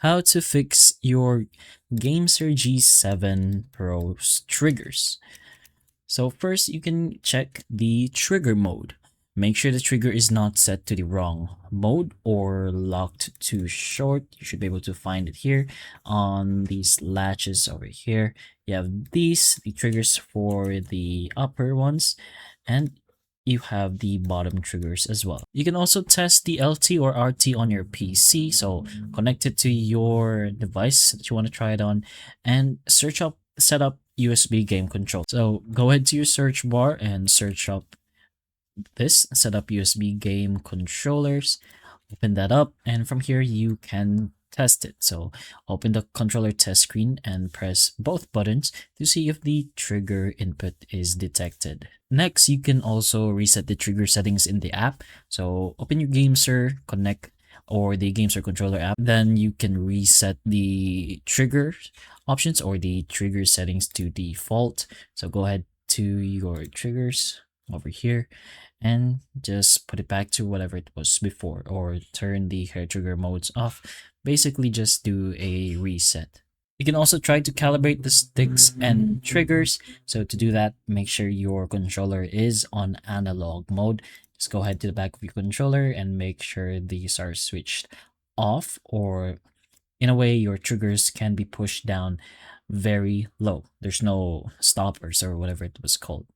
how to fix your GameSir G7 Pro's triggers. So first, you can check the trigger mode. Make sure the trigger is not set to the wrong mode or locked too short. You should be able to find it here on these latches over here. You have the triggers for the upper ones, and you have the bottom triggers as well. You can also test the LT or RT on your PC. So connect it to your device that you want to try it on and set up USB game control. So go ahead to your search bar and search up this, set up USB game controllers, open that up, and from here you can test it. So open the controller test screen and press both buttons to see if the trigger input is detected. Next, you can also reset the trigger settings in the app. So open your GameSir Connect or the GameSir controller app. Then you can reset the trigger options or the trigger settings to default. So go ahead to your triggers over here and just put it back to whatever it was before, or turn the hair trigger modes off. Basically just do a reset. You can also try to calibrate the sticks and triggers. So to do that, make sure your controller is on analog mode. Just go ahead to the back of your controller and make sure these are switched off, or in a way your triggers can be pushed down very low. There's no stoppers or whatever it was called.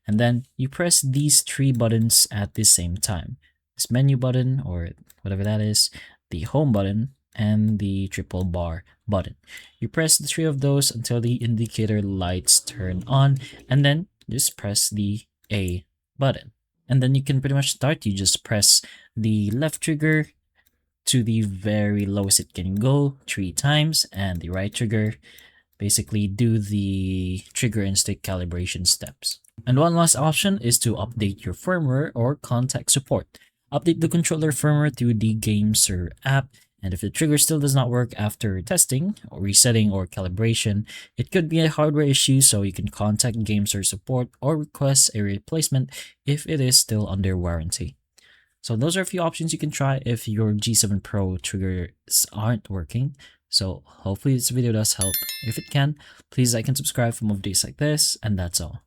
And then you press these three buttons at the same time. This menu button, or whatever that is, the home button, and the triple bar button. You press the three of those until the indicator lights turn on, and then just press the A button. And then you can pretty much start. You just press the left trigger to the very lowest it can go 3 times, and the right trigger. Basically do the trigger and stick calibration steps. And one last option is to update your firmware or contact support. Update the controller firmware through the GameSir app, and if the trigger still does not work after testing or resetting or calibration, it could be a hardware issue, so you can contact GameSir support or request a replacement if it is still under warranty. So those are a few options you can try if your G7 Pro triggers aren't working. So hopefully this video does help. If it can, please like and subscribe for more videos like this, and that's all.